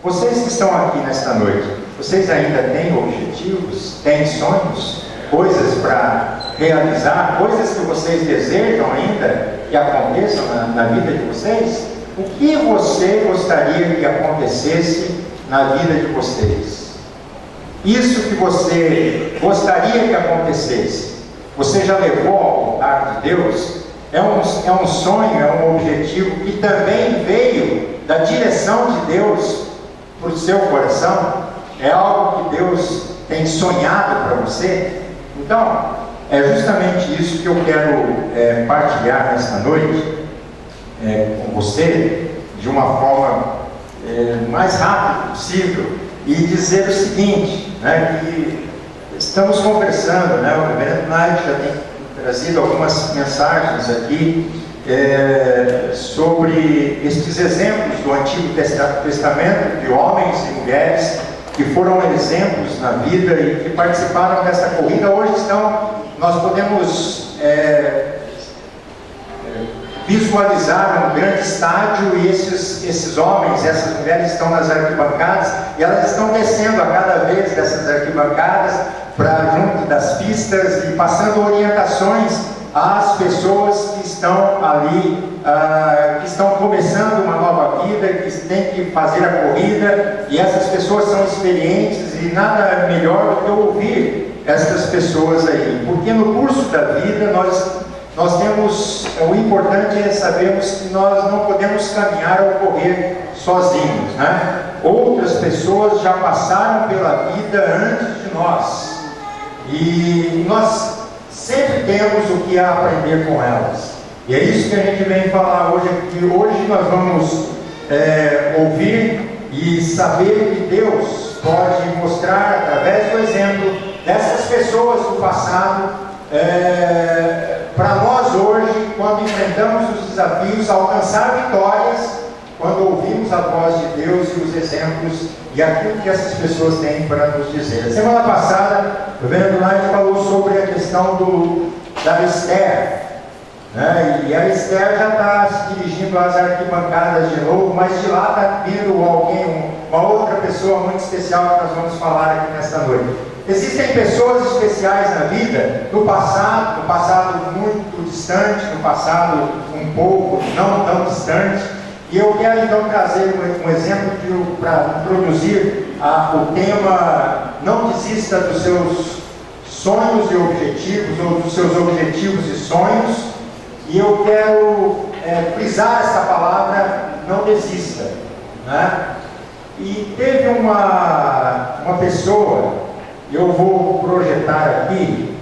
Vocês que estão aqui nesta noite, vocês ainda têm objetivos, têm sonhos, coisas para realizar, coisas que vocês desejam ainda que aconteçam na vida de vocês? O que você gostaria que acontecesse na vida de vocês? Isso que você gostaria que acontecesse, você já levou ao altar de Deus? É um sonho, é um objetivo que também veio da direção de Deus para o seu coração? É algo que Deus tem sonhado para você? Então, é justamente isso que eu quero partilhar nesta noite com você, de uma forma mais rápida possível, e dizer o seguinte, que estamos conversando, o Reverendo Knight já tem trazido algumas mensagens aqui sobre estes exemplos do Antigo Testamento, de homens e mulheres que foram exemplos na vida e que participaram dessa corrida. Hoje nós podemos visualizar um grande estádio, e esses homens, essas mulheres estão nas arquibancadas, e elas estão descendo a cada vez dessas arquibancadas para junto das pistas e passando orientações às pessoas que estão ali, que estão começando uma nova vida, que têm que fazer a corrida, e essas pessoas são experientes, e nada melhor do que ouvir essas pessoas aí, porque no curso da vida nós temos, o importante é sabermos que nós não podemos caminhar ou correr sozinhos, Outras pessoas já passaram pela vida antes de nós, e nós sempre temos o que aprender com elas, e é isso que a gente vem falar hoje aqui. Hoje nós vamos ouvir e saber que Deus pode mostrar, através do exemplo dessas pessoas do passado, para nós hoje, quando enfrentamos os desafios, alcançar vitórias, quando ouvimos a voz de Deus e os exemplos e aquilo que essas pessoas têm para nos dizer. Semana passada, o Reverendo Knight falou sobre a questão da Esther, e a Esther já está se dirigindo às arquibancadas de novo, mas de lá está vindo alguém, uma outra pessoa muito especial que nós vamos falar aqui nesta noite. Existem pessoas especiais na vida, no passado muito distante, no passado um pouco não tão distante, e eu quero então trazer um exemplo para introduzir o tema: não desista dos seus sonhos e objetivos, ou dos seus objetivos e sonhos, e eu quero frisar essa palavra, não desista, E teve uma pessoa, eu vou projetar aqui.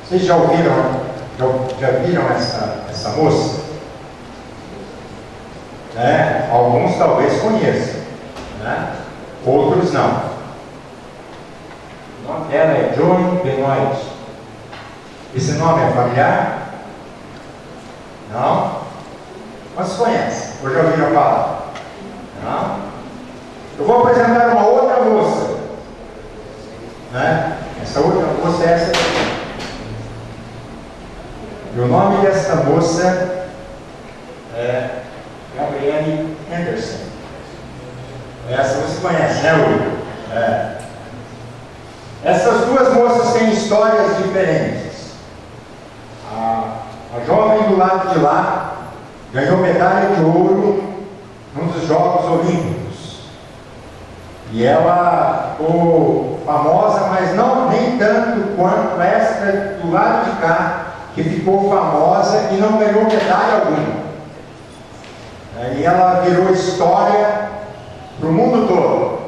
Vocês já viram essa moça? Alguns talvez conheçam, outros não. O nome dela é Joan Benoit. Esse nome é familiar? Não? Mas conhece? Ou já ouviram falar? Não? Eu vou apresentar uma outra moça, Essa outra moça é essa aqui. E o nome dessa moça é Gabrielle Henderson. Essa você conhece, Will? Essas duas moças têm histórias diferentes. A jovem do lado de lá ganhou medalha de ouro num dos Jogos Olímpicos. E ela ficou famosa, mas nem tanto quanto essa do lado de cá, que ficou famosa e não ganhou medalha alguma. E ela virou história para o mundo todo.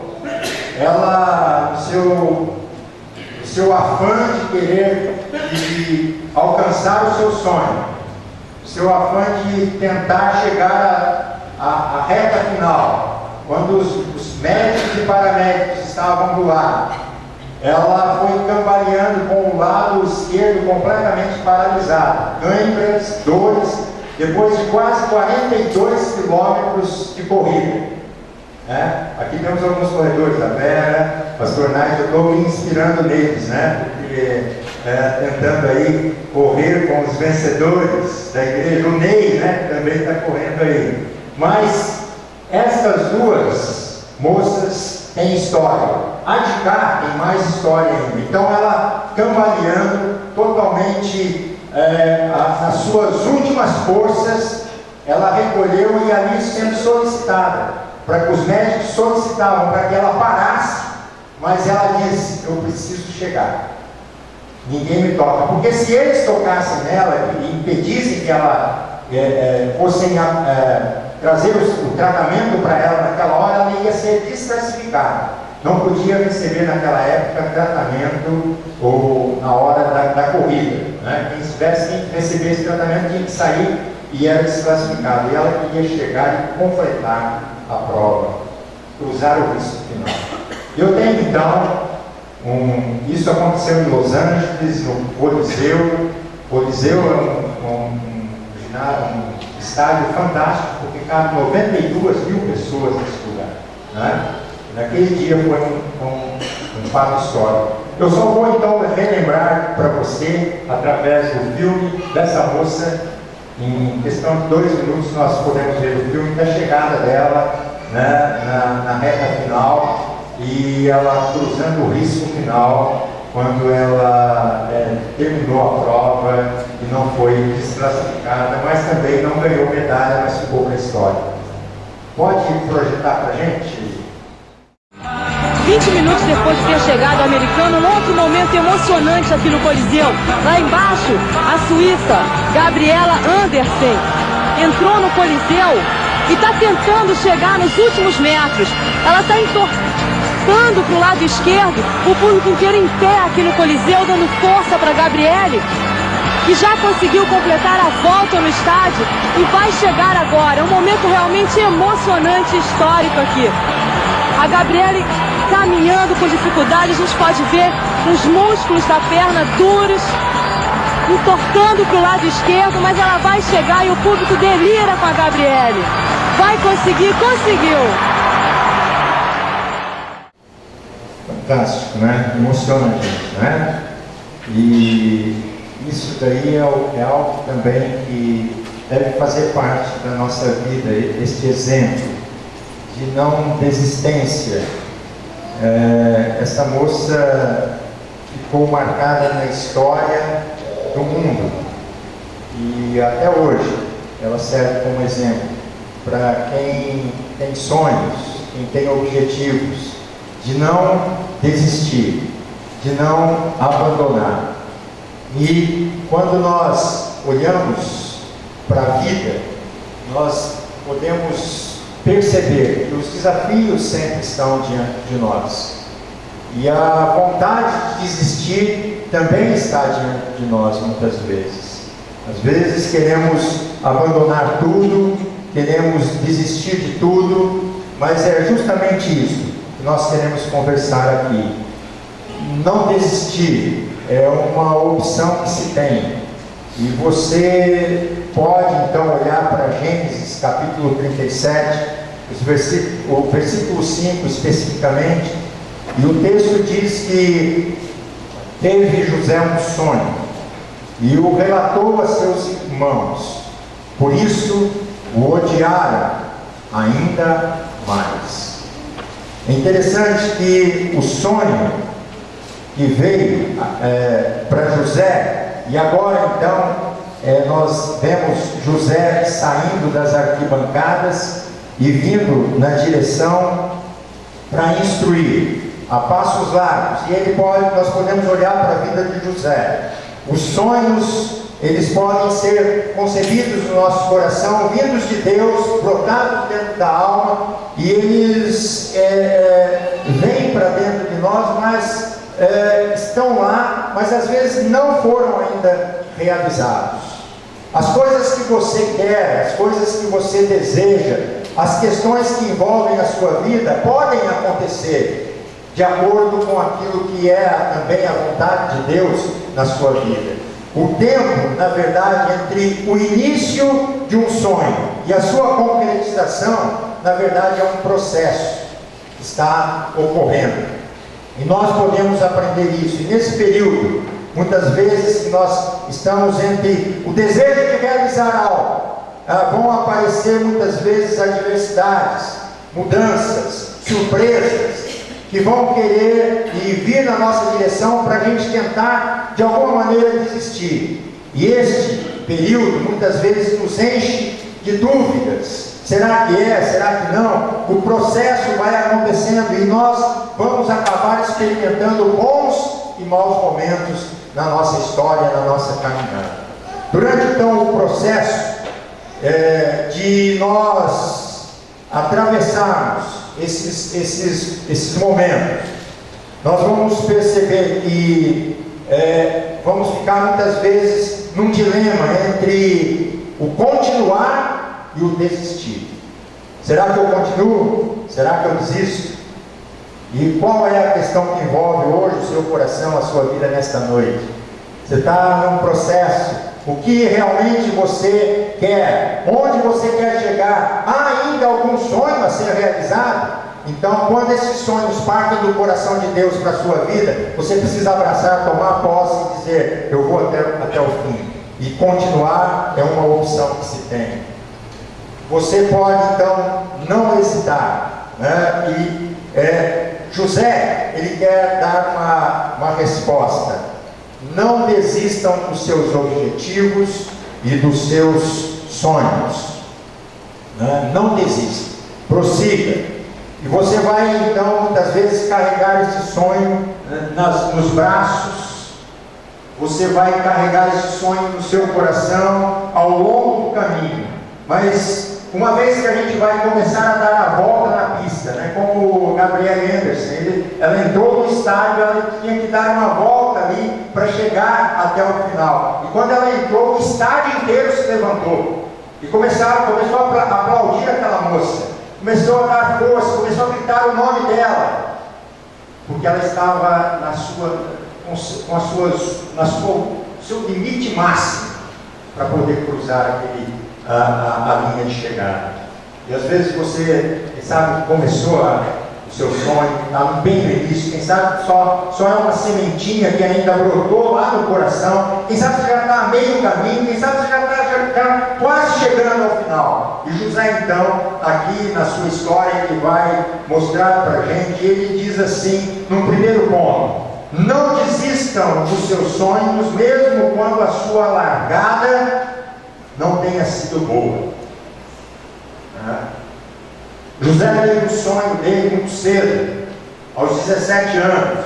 Ela, o seu afã de querer alcançar o seu sonho, o seu afã de tentar chegar à reta final, quando os médicos e paramédicos estavam do lado, ela foi cambaleando com o lado esquerdo completamente paralisado, câimbras, dores, depois de quase 42 quilômetros de corrida. Aqui temos alguns corredores da Vera, Pastor Knight, eu estou me inspirando neles, porque tentando aí correr com os vencedores da igreja. O Ney, também está correndo aí. Mas Estas duas moças têm história. A de cá tem mais história ainda. Então ela, cambaleando totalmente as suas últimas forças, ela recolheu e ali sendo solicitada, para que os médicos solicitavam para que ela parasse, mas ela disse: eu preciso chegar, ninguém me toca, porque se eles tocassem nela e impedissem que ela fossem trazer o tratamento para ela naquela hora, ela ia ser desclassificada, não podia receber naquela época tratamento ou na hora da corrida, né? Quem tivesse que receber esse tratamento tinha que sair e era desclassificado, e ela queria chegar e completar a prova, cruzar o risco final. Eu tenho então isso aconteceu em Los Angeles, no Coliseu. Coliseu é um estádio fantástico, porque cabe 92 mil pessoas nesse lugar, né? Naquele dia foi um fato histórico. Eu só vou então relembrar para você, através do filme, dessa moça. Em questão de 2 minutos nós podemos ver o filme da chegada dela, né, na reta final, e ela cruzando o risco final, quando ela terminou a prova e não foi desclassificada, mas também não ganhou medalha, mas ficou para a história. Pode projetar para a gente? 20 minutos depois de ter chegado o americano, um outro momento emocionante aqui no Coliseu. Lá embaixo, a suíça Gabriela Andersen entrou no Coliseu e está tentando chegar nos últimos metros. Ela está entortando para o lado esquerdo, o público inteiro em pé aqui no Coliseu, dando força para a Gabriele, que já conseguiu completar a volta no estádio e vai chegar agora. É um momento realmente emocionante e histórico aqui. A Gabriele caminhando com dificuldade, a gente pode ver os músculos da perna duros, entortando para o lado esquerdo, mas ela vai chegar e o público delira com a Gabriele. Vai conseguir, conseguiu! Fantástico, né? Emociona a gente, né? E isso daí é algo também que deve fazer parte da nossa vida, este exemplo de não desistência. Essa moça ficou marcada na história do mundo e até hoje ela serve como exemplo para quem tem sonhos, quem tem objetivos, de não desistir, de não abandonar. E quando nós olhamos para a vida, nós podemos perceber que os desafios sempre estão diante de nós. E a vontade de desistir também está diante de nós muitas vezes. Às vezes queremos abandonar tudo, queremos desistir de tudo, mas é justamente isso que nós queremos conversar aqui. Não desistir é uma opção que se tem. E você pode então olhar para Gênesis capítulo 37, o versículo 5 especificamente, e o texto diz que teve José um sonho e o relatou a seus irmãos, por isso o odiaram ainda mais. É interessante que o sonho que veio para José, e agora então nós vemos José saindo das arquibancadas e vindo na direção para instruir a passos largos, e nós podemos olhar para a vida de José. Os sonhos, eles podem ser concebidos no nosso coração, vindos de Deus, brotados dentro da alma, e eles vêm para dentro de nós, mas estão lá, mas às vezes não foram ainda realizados. As coisas que você quer, as coisas que você deseja, as questões que envolvem a sua vida podem acontecer de acordo com aquilo que é também a vontade de Deus na sua vida. O tempo, na verdade, entre o início de um sonho e a sua concretização, na verdade, é um processo que está ocorrendo. E nós podemos aprender isso. E nesse período, muitas vezes, que nós estamos entre o desejo de realizar algo, vão aparecer muitas vezes adversidades, mudanças, surpresas, que vão querer e vir na nossa direção para a gente tentar, de alguma maneira, desistir. E este período, muitas vezes, nos enche de dúvidas. Será que é? Será que não? O processo vai acontecendo e nós vamos acabar experimentando bons e maus momentos na nossa história, na nossa caminhada. Durante, então, o processo de nós atravessarmos esses momentos, nós vamos perceber que vamos ficar muitas vezes num dilema entre o continuar e o desistir. Será que eu continuo? Será que eu desisto? E qual é a questão que envolve hoje o seu coração, a sua vida nesta noite? Você está num processo. O que realmente você quer? Onde você quer chegar? Há ainda algum sonho a ser realizado? Então, quando esses sonhos partem do coração de Deus para a sua vida, você precisa abraçar, tomar posse e dizer: eu vou até o fim. E continuar é uma opção que se tem. Você pode, então, não hesitar, né? E José, ele quer dar uma resposta. Não desistam dos seus objetivos e dos seus sonhos, né? Não desista, prossiga. E você vai, então, muitas vezes carregar esse sonho nos braços. Você vai carregar esse sonho no seu coração ao longo do caminho. Mas uma vez que a gente vai começar a dar a volta na pista, né? Como Gabriela Anderson, ela entrou no estádio, ela tinha que dar uma volta ali para chegar até o final. E quando ela entrou, o estádio inteiro se levantou e começou a aplaudir aquela moça, começou a dar força, começou a gritar o nome dela, porque ela estava seu limite máximo para poder cruzar a linha de chegada. E às vezes você, quem sabe, começou o seu sonho, está bem no início, quem sabe só é uma sementinha que ainda brotou lá no coração, quem sabe você já está a meio caminho, quem sabe você já está quase chegando ao final. E José, então, aqui na sua história, ele vai mostrar para a gente, ele diz assim, no primeiro ponto: não desistam dos seus sonhos, mesmo quando a sua largada não tenha sido boa. José teve o sonho dele muito cedo, aos 17 anos.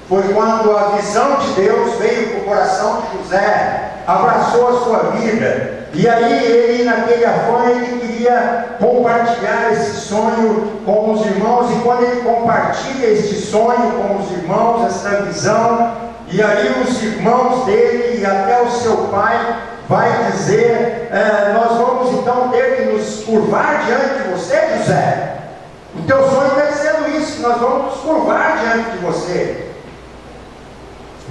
Foi quando a visão de Deus veio para o coração de José, abraçou a sua vida, e aí ele, naquele afã, ele queria compartilhar esse sonho com os irmãos, e quando ele compartilha este sonho com os irmãos, essa visão, e aí os irmãos dele e até o seu pai vai dizer: nós vamos então ter que nos curvar diante de você, José. O teu sonho está dizendo isso, que nós vamos nos curvar diante de você.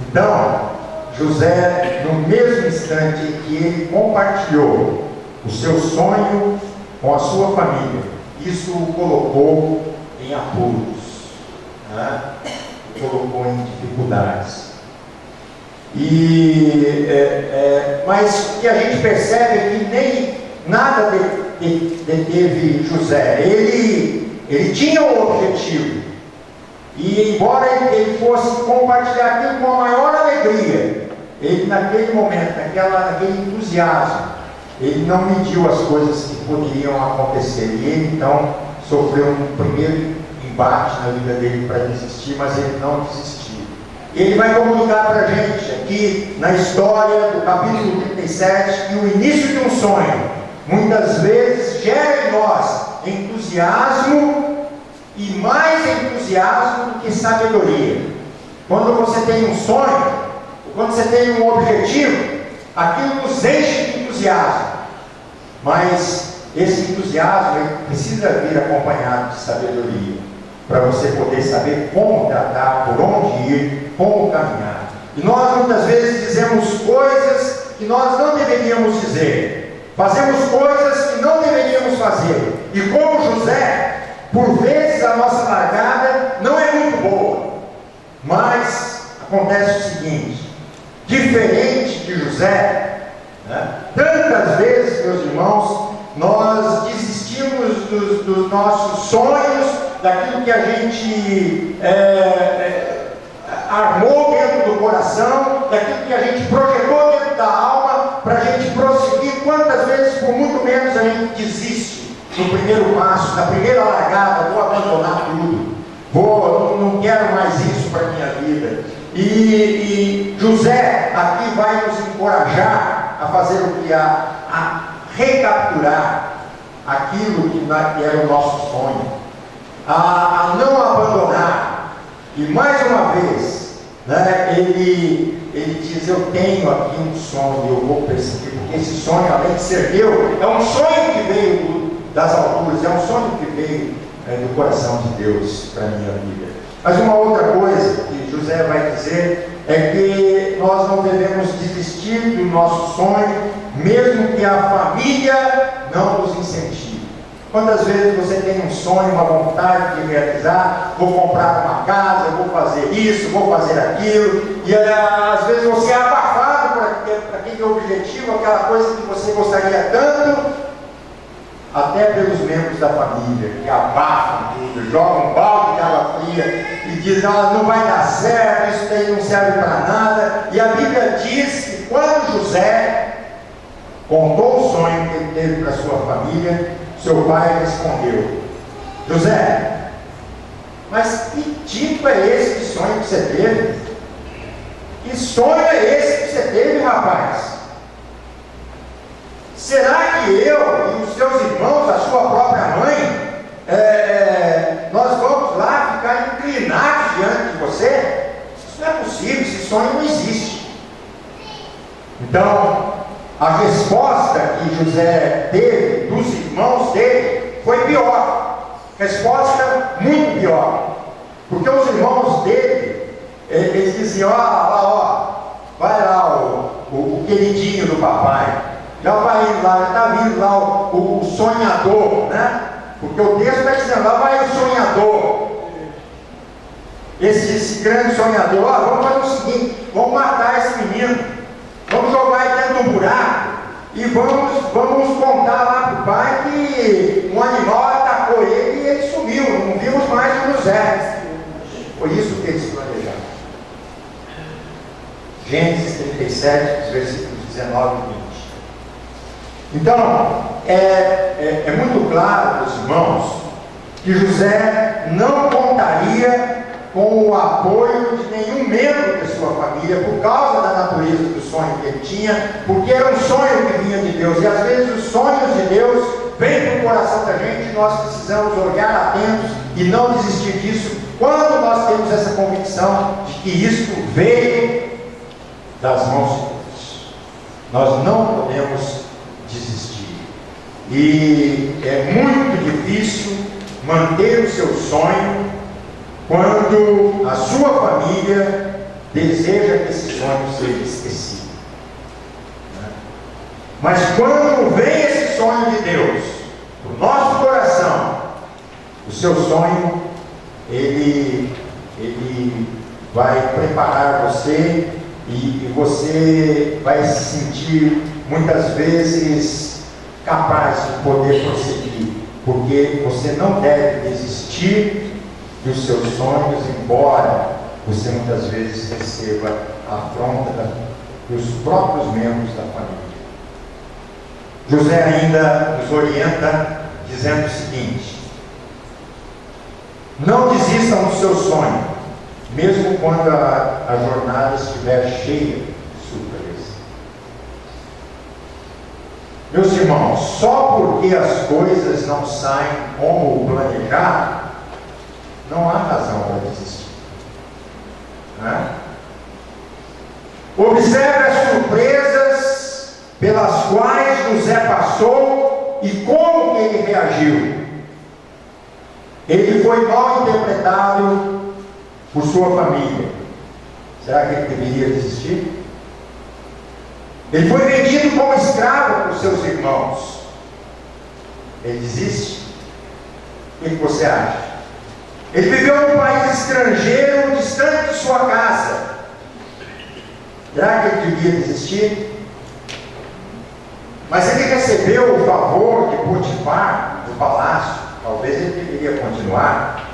Então, José, no mesmo instante em que ele compartilhou o seu sonho com a sua família, isso o colocou em apuros, né? O colocou em dificuldades. Mas o que a gente percebe é que nem nada deteve José. Ele tinha um objetivo, e embora ele fosse compartilhar aquilo com a maior alegria, ele naquele momento, naquele entusiasmo, ele não mediu as coisas que poderiam acontecer, e ele então sofreu um primeiro embate na vida dele para desistir, mas ele não desistiu. Ele vai comunicar para a gente aqui na história do capítulo 37 que o início de um sonho muitas vezes gera em nós entusiasmo, e mais entusiasmo do que sabedoria. Quando você tem um sonho, quando você tem um objetivo, aquilo nos enche de entusiasmo, mas esse entusiasmo precisa vir acompanhado de sabedoria, para você poder saber como tratar, por onde ir, como caminhar. E nós muitas vezes dizemos coisas que nós não deveríamos dizer, fazemos coisas que não deveríamos fazer, e como José, por vezes a nossa largada não é muito boa, mas acontece o seguinte: diferente de José, né? Tantas vezes, meus irmãos, nós desistimos dos nossos sonhos, daquilo que a gente armou dentro do coração, daquilo que a gente projetou dentro da alma, para a gente prosseguir. Quantas vezes, por muito menos, a gente desiste no primeiro passo, na primeira largada, vou abandonar tudo, não quero mais isso para a minha vida. E José aqui vai nos encorajar a fazer o que? A recapturar aquilo que era o nosso sonho, a não abandonar. E mais uma vez, né, ele diz: eu tenho aqui um sonho, eu vou perseguir, porque esse sonho, além de ser meu, é um sonho que veio das alturas, é um sonho que veio do coração de Deus para a minha vida. Mas uma outra coisa que José vai dizer é que nós não devemos desistir do nosso sonho, mesmo que a família não nos incentive. Quantas vezes você tem um sonho, uma vontade de realizar, vou comprar uma casa, vou fazer isso, vou fazer aquilo, e às vezes você é abafado por aquele objetivo, aquela coisa que você gostaria tanto, até pelos membros da família, que abafam tudo, jogam um balde de água fria e dizem: não vai dar certo, isso daí não serve para nada. E a Bíblia diz que quando José contou o sonho que ele teve para sua família, seu pai respondeu: José, mas que tipo é esse de sonho que você teve? Que sonho é esse que você teve, rapaz? Será que eu e os seus irmãos, a sua própria mãe, nós vamos lá ficar inclinados diante de você? Isso não é possível, esse sonho não existe. Então, a resposta que José teve dos irmãos dele foi pior. Resposta muito pior. Porque os irmãos dele, eles diziam: vai lá o queridinho do papai. Já vai lá, já está vindo lá o sonhador, né? Porque o texto está dizendo: lá vai o sonhador. Esse grande sonhador: vamos fazer o seguinte, vamos matar esse menino, vamos jogar ele dentro do buraco e vamos contar lá para o pai que um animal atacou ele e ele sumiu, não vimos mais o José. Foi isso que eles planejaram. Gênesis 37, versículos 19 e 20. Então, é muito claro para os irmãos que José não contaria com o apoio de nenhum membro de sua família por causa da natureza do sonho que ele tinha, porque era um sonho que vinha de Deus. E às vezes os sonhos de Deus vêm para o coração da gente e nós precisamos olhar atentos e não desistir disso quando nós temos essa convicção de que isso veio das mãos de Deus. Nós não podemos desistir. E é muito difícil manter o seu sonho quando a sua família deseja que esse sonho seja esquecido. Mas quando vem esse sonho de Deus no nosso coração, o seu sonho ele vai preparar você e você vai se sentir muitas vezes capaz de poder prosseguir, porque você não deve desistir dos seus sonhos, embora você muitas vezes receba a afronta dos próprios membros da família. José ainda nos orienta dizendo o seguinte: não desistam do seu sonho, mesmo quando a jornada estiver cheia de surpresa. Meus irmãos, só porque as coisas não saem como planejado, não há razão para desistir. Observe as surpresas pelas quais José passou e como ele reagiu. Ele foi mal interpretado por sua família. Será que ele deveria desistir? Ele foi vendido como escravo por seus irmãos. Ele desiste? O que você acha? Ele viveu num país estrangeiro, distante de sua casa. Será que ele devia desistir? Mas ele recebeu o favor de Potifar do palácio. Talvez ele deveria continuar.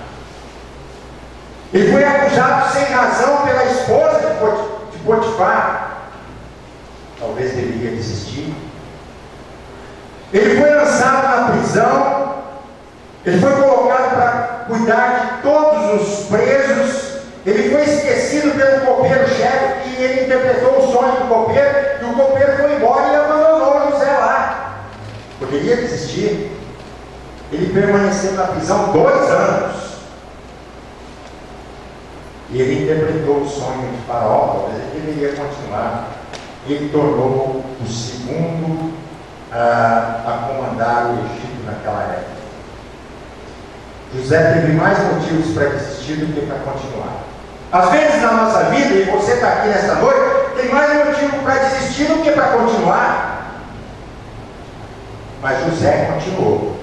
Ele foi acusado sem razão pela esposa de Potifar. Talvez deveria desistir. Ele foi lançado na prisão. Ele foi colocado para cuidar de todos os presos. Ele foi esquecido pelo copeiro-chefe e ele interpretou o sonho do copeiro. E o copeiro foi embora e abandonou José lá. Poderia desistir. Ele permaneceu na prisão 2 anos. E ele interpretou o sonho de Faraó. Talvez ele deveria continuar. Ele tornou o segundo a comandar o Egito naquela época. José teve mais motivos para desistir do que para continuar. Às vezes na nossa vida, e você está aqui nesta noite, tem mais motivo para desistir do que para continuar. Mas José continuou.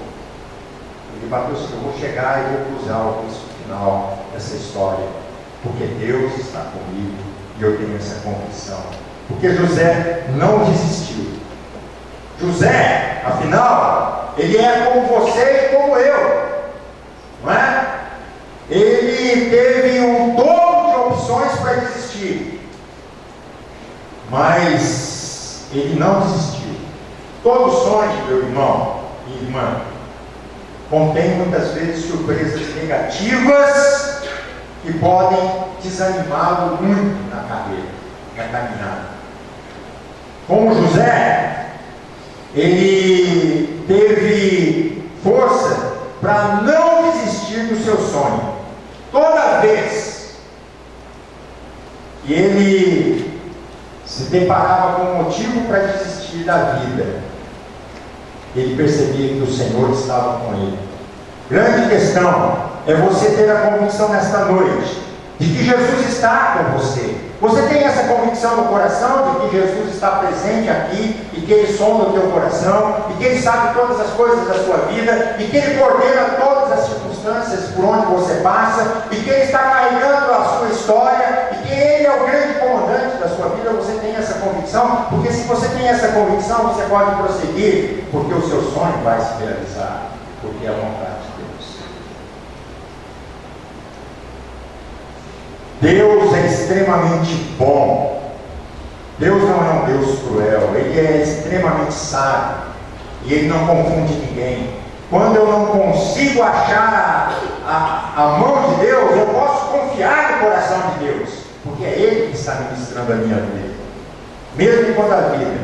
Ele bateu assim: eu vou chegar e vou cruzar o risco final dessa história, porque Deus está comigo e eu tenho essa convicção. Porque José não desistiu. José, afinal, ele é como você e como eu, não é? Ele teve um dobro de opções para desistir, mas ele não desistiu. Todo sonho, meu irmão e irmã, contém muitas vezes surpresas negativas que podem desanimá-lo muito na carreira, na caminhada. Como José, ele teve força para não desistir do seu sonho. Toda vez que ele se deparava com um motivo para desistir da vida, ele percebia que o Senhor estava com ele. Grande questão é você ter a convicção nesta noite de que Jesus está com você. Você tem essa convicção no coração de que Jesus está presente aqui e que Ele sonda o teu coração e que Ele sabe todas as coisas da sua vida e que Ele coordena todas as circunstâncias por onde você passa e que Ele está carregando a sua história e que Ele é o grande comandante da sua vida. Você tem essa convicção? Porque se você tem essa convicção, você pode prosseguir, porque o seu sonho vai se realizar, porque é a vontade de Deus. Deus é extremamente bom. Deus não é um Deus cruel. Ele é extremamente sábio e Ele não confunde ninguém. Quando eu não consigo achar a mão de Deus, eu posso confiar no coração de Deus, porque é Ele que está ministrando a minha vida. Mesmo quando a vida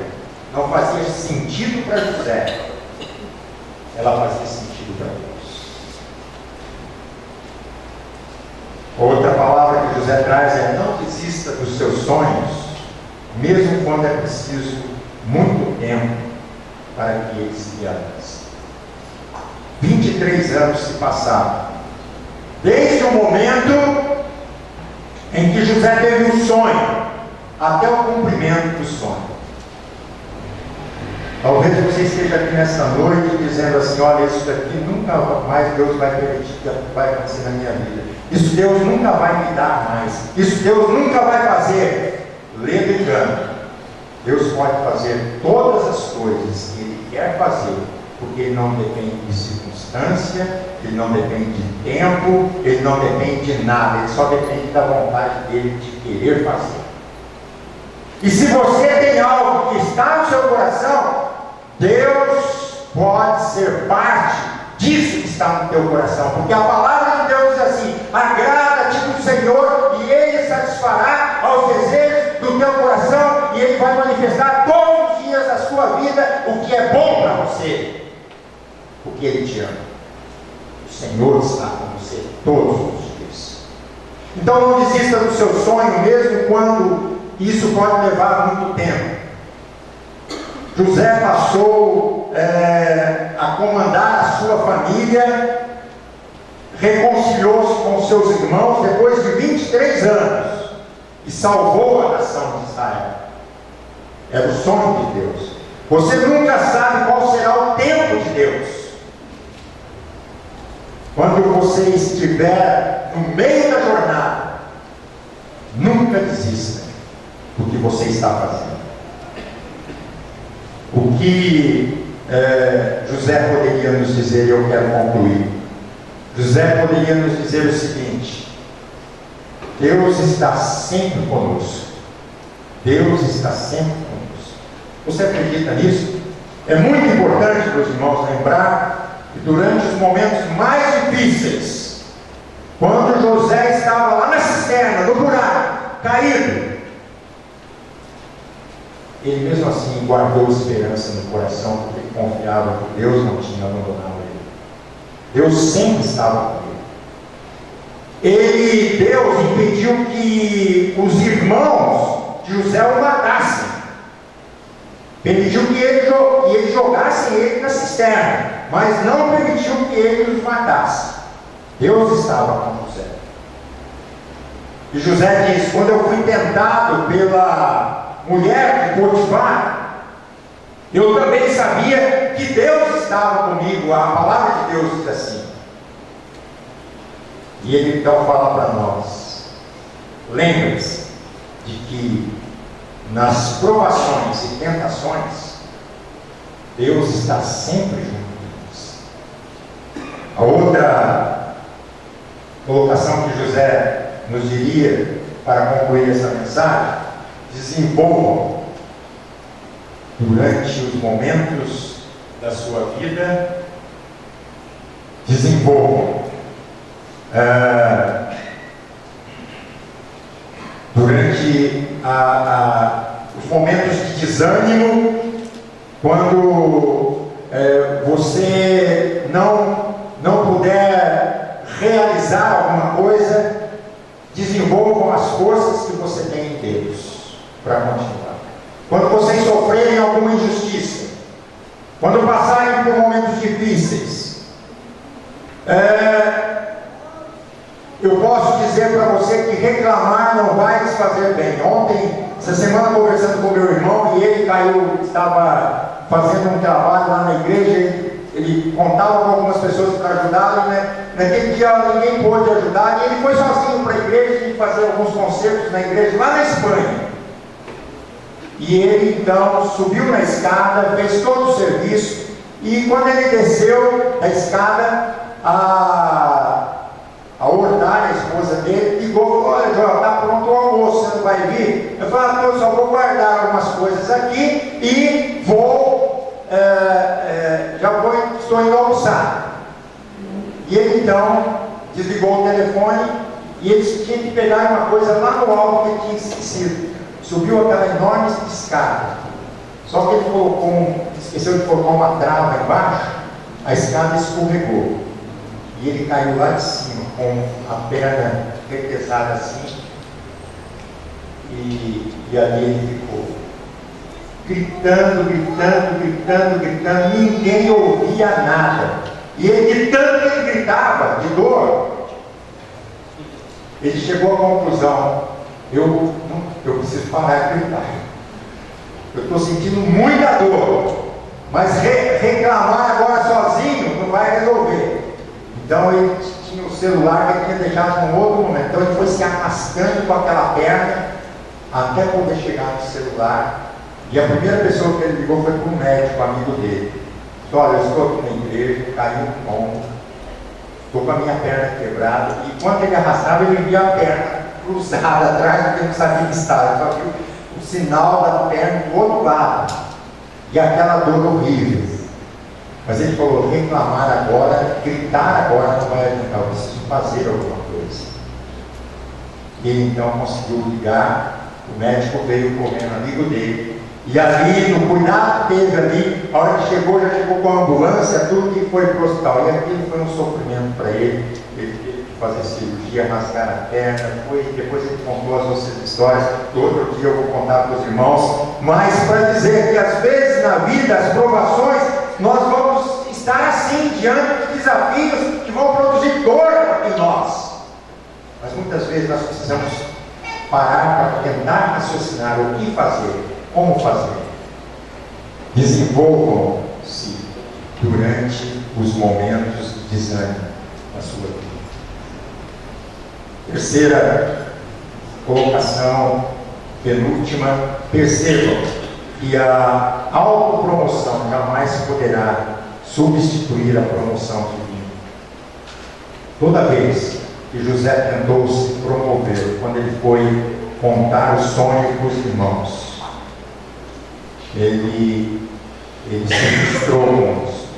não fazia sentido para José, ela fazia sentido para Deus. Outra palavra que José traz é: não desista dos seus sonhos, mesmo quando é preciso muito tempo para que eles se realizem. 23 anos se passaram, desde o momento em que José teve um sonho, até o cumprimento do sonho. Talvez você esteja aqui nessa noite dizendo assim: olha, isso daqui nunca mais Deus vai permitir que vai acontecer na minha vida. Isso Deus nunca vai me dar mais. Isso Deus nunca vai fazer. Lendo engano. Deus pode fazer todas as coisas que Ele quer fazer, porque Ele não depende de circunstância, Ele não depende de tempo, Ele não depende de nada, Ele só depende da vontade dEle de querer fazer. E se você tem algo que está no seu coração, Deus pode ser parte disso que está no teu coração, porque a palavra de Deus diz assim: agrada-te do Senhor e Ele satisfará aos desejos do teu coração, e Ele vai manifestar todos os dias da sua vida o que é bom para você, porque Ele te ama. O Senhor está com você todos os dias. Então não desista do seu sonho, mesmo quando isso pode levar muito tempo. José passou a comandar a sua família, reconciliou-se com seus irmãos depois de 23 anos e salvou a nação de Israel. Era o sonho de Deus. Você nunca sabe qual será o tempo de Deus. Quando você estiver no meio da jornada, nunca desista do que você está fazendo. O que José poderia nos dizer, e eu quero concluir, José poderia nos dizer o seguinte: Deus está sempre conosco. Deus está sempre conosco. Você acredita nisso? É muito importante, meus irmãos, lembrar que durante os momentos mais difíceis, quando José estava lá na cisterna, no buraco, caído, ele mesmo assim guardou esperança no coração, porque ele confiava que Deus não tinha abandonado ele. Deus sempre estava com ele. Deus impediu que os irmãos de José o matassem. Permitiu que eles jogassem ele na cisterna, mas não permitiu que ele os matasse. Deus estava com José. E José diz: quando eu fui tentado pela mulher de Potifar, eu também sabia que Deus estava comigo. A palavra de Deus diz assim. E ele então fala para nós: lembre-se de que nas provações e tentações, Deus está sempre junto de nós. A outra colocação que José nos diria para concluir essa mensagem: desenvolvam durante os momentos da sua vida, desenvolvam durante os momentos de desânimo, quando você não puder realizar alguma coisa, desenvolvam as forças que você tem em Deus para continuar. Quando vocês sofrerem alguma injustiça, quando passarem por momentos difíceis, eu posso dizer para você que reclamar não vai nos fazer bem. Ontem, essa semana, conversando com meu irmão, e ele caiu, estava fazendo um trabalho lá na igreja, ele contava com algumas pessoas para ajudá-lo, né? Naquele dia ninguém pôde ajudar, e ele foi sozinho para a igreja e fazer alguns concertos na igreja lá na Espanha. E ele então subiu na escada, fez todo o serviço, e quando ele desceu da escada, a Hortália, a esposa dele, ligou: olha, João, está pronto o almoço, você não vai vir? Eu falei: eu só vou guardar algumas coisas aqui e estou indo almoçar. E ele então desligou o telefone, e ele tinha que pegar uma coisa lá no alto que ele tinha esquecido. Subiu aquela enorme escada, só que ele esqueceu de colocar uma trava embaixo, a escada escorregou, e ele caiu lá de cima, com a perna represada assim, e ali ele ficou, gritando, ninguém ouvia nada, e ele, de tanto que ele gritava, de dor, ele chegou à conclusão: eu preciso parar de gritar, eu estou sentindo muita dor, mas reclamar agora sozinho não vai resolver. Então ele tinha o celular que ele tinha deixado num outro momento, então ele foi se arrastando com aquela perna até poder chegar no celular, e a primeira pessoa que ele ligou foi para um médico, amigo dele. Falou: olha, eu estou aqui na igreja, caí um tombo, estou com a minha perna quebrada, e enquanto ele arrastava, ele via a perna cruzada atrás, porque ele não sabia que estava, só viu o sinal da perna do outro lado, e aquela dor horrível. Mas ele falou: reclamar agora, gritar agora não vai adiantar, eu preciso fazer alguma coisa. E ele então conseguiu ligar, o médico veio correndo, amigo dele, e ali, no cuidado que teve ali, a hora que chegou, já chegou com a ambulância, tudo, que foi para o hospital. E aquilo foi um sofrimento para ele. Ele teve que fazer cirurgia, rasgar a perna, depois ele contou as outras histórias, que outro dia eu vou contar para os irmãos, mas para dizer que às vezes na vida, as provações, nós vamos estar assim, diante de desafios que vão produzir dor em nós, mas muitas vezes nós precisamos parar para tentar raciocinar o que fazer, como fazer. Desenvolvam-se durante os momentos de desânimo na sua vida. Terceira colocação, penúltima: percebam que a autopromoção jamais poderá substituir a promoção divina. Toda vez que José tentou se promover, quando ele foi contar o sonho para os irmãos, ele se frustrou com isso.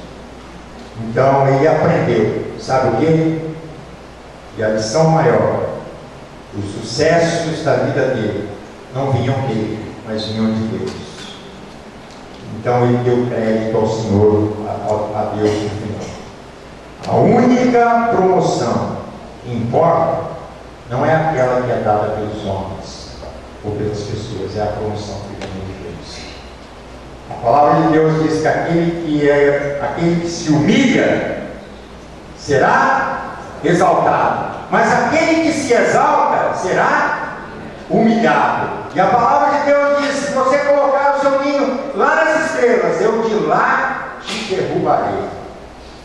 Então ele aprendeu, sabe o quê? E a lição maior, os sucessos da vida dele não vinham dele, mas vinham de Deus. Então ele deu crédito ao Senhor, a Deus no final. A única promoção que importa não é aquela que é dada pelos homens ou pelas pessoas, é a promoção que vem de Deus. A palavra de Deus diz que aquele que se humilha será exaltado, mas aquele que se exalta será humilhado. E a palavra de Deus diz: se você colocar o seu ninho lá nas estrelas, eu de lá te derrubarei.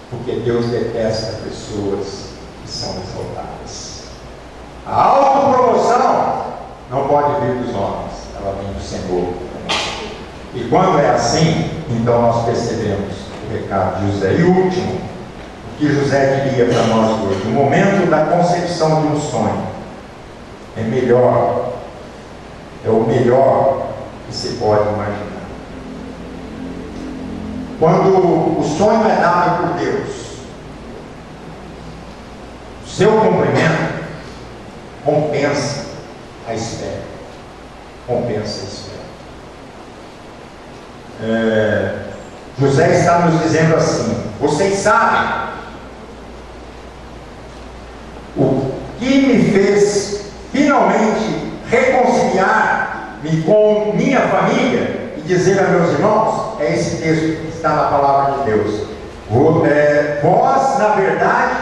Porque Deus detesta pessoas que são exaltadas. A autopromoção não pode vir dos homens, ela vem do Senhor. E quando é assim, então nós percebemos o recado de José. E o último, o que José diria para nós hoje: o momento da concepção de um sonho é o melhor que se pode imaginar. Quando o sonho é dado por Deus, o seu cumprimento compensa a espera. Compensa a espera. José está nos dizendo assim: vocês sabem o que me fez finalmente reconciliar-me com minha família e dizer a meus irmãos? É esse texto que está na palavra de Deus. Vós, na verdade,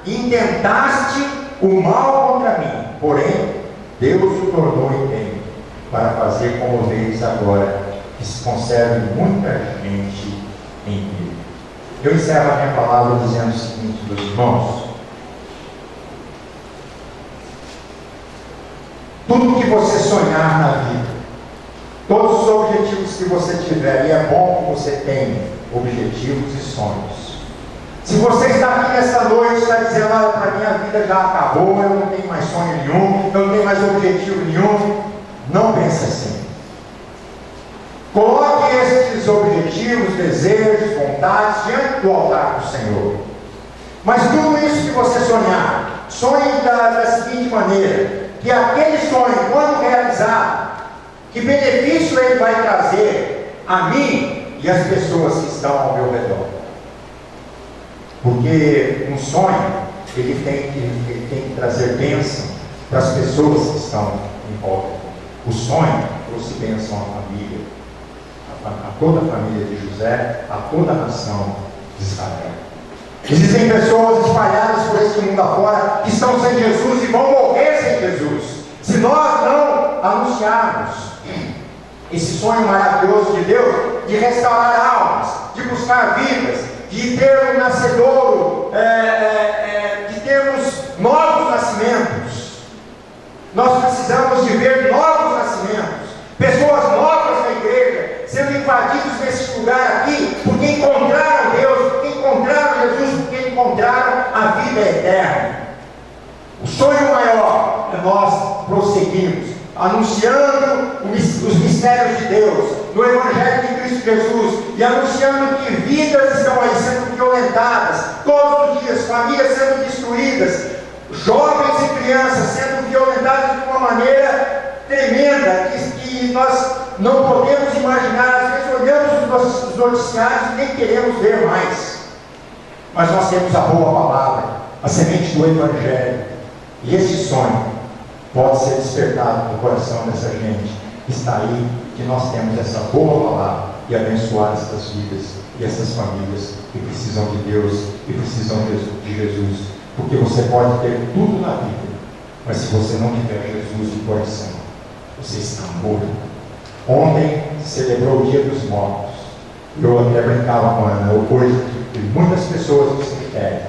intentaste o mal contra mim, porém Deus o tornou empenho para fazer como veis agora, que se conserve muita gente em mim. Eu encerro a minha palavra dizendo o seguinte, meus irmãos: tudo que você sonhar na vida, todos os objetivos que você tiver, e é bom que você tenha objetivos e sonhos. Se você está aqui nesta noite e está dizendo: olha, para mim a vida já acabou, eu não tenho mais sonho nenhum, eu não tenho mais objetivo nenhum, não pense assim. Coloque esses objetivos, desejos, vontades diante do altar do Senhor. Mas tudo isso que você sonhar, sonhe da seguinte maneira: que aquele sonho, quando realizado, que benefício ele vai trazer a mim e às pessoas que estão ao meu redor. Porque um sonho, ele tem que trazer bênção para as pessoas que estão em volta. O sonho trouxe bênção à família, a toda a família de José, a toda a nação de Israel. Existem pessoas espalhadas por esse mundo afora que estão sem Jesus e vão morrer sem Jesus, se nós não anunciarmos esse sonho maravilhoso de Deus, de restaurar almas, de buscar vidas, de ter um nascedouro, de termos novos nascimentos. Nós precisamos de ver novos nascimentos, pessoas novas na igreja, sendo invadidos nesse lugar aqui, porque encontraram Deus, porque encontraram Jesus, porque encontraram a vida eterna. O sonho maior é nós prosseguirmos, anunciando os mistérios de Deus, no Evangelho de Cristo Jesus, e anunciando que vidas estão aí sendo violentadas, todos os dias, famílias sendo destruídas, jovens e crianças sendo violentados de uma maneira tremenda, que nós não podemos imaginar. Às vezes olhamos os noticiários e nem queremos ver mais, mas nós temos a boa palavra, a semente do Evangelho, e esse sonho pode ser despertado no coração dessa gente que está aí, que nós temos essa boa palavra e abençoar essas vidas e essas famílias que precisam de Deus, que precisam de Jesus. Porque você pode ter tudo na vida, mas se você não tiver Jesus no coração, você está morto. Ontem celebrou o Dia dos Mortos. Eu até brincava com a Ana, hoje muitas pessoas no cemitério,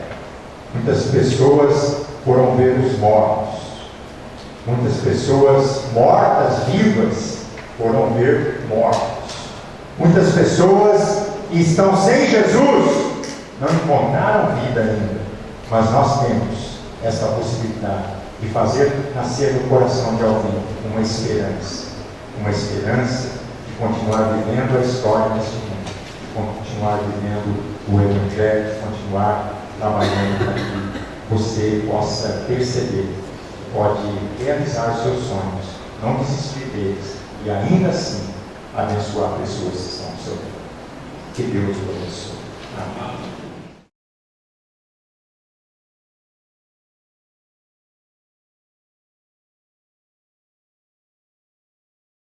muitas pessoas foram ver os mortos. Muitas pessoas mortas, vivas, foram ver mortos. Muitas pessoas que estão sem Jesus não encontraram vida ainda, mas nós temos essa possibilidade de fazer nascer no coração de alguém uma esperança de continuar vivendo a história deste mundo, de continuar vivendo o Evangelho, de continuar trabalhando para que você possa perceber, pode realizar os seus sonhos, não desistir deles e ainda assim abençoar pessoas que estão ao seu redor. Que Deus o abençoe. Amém.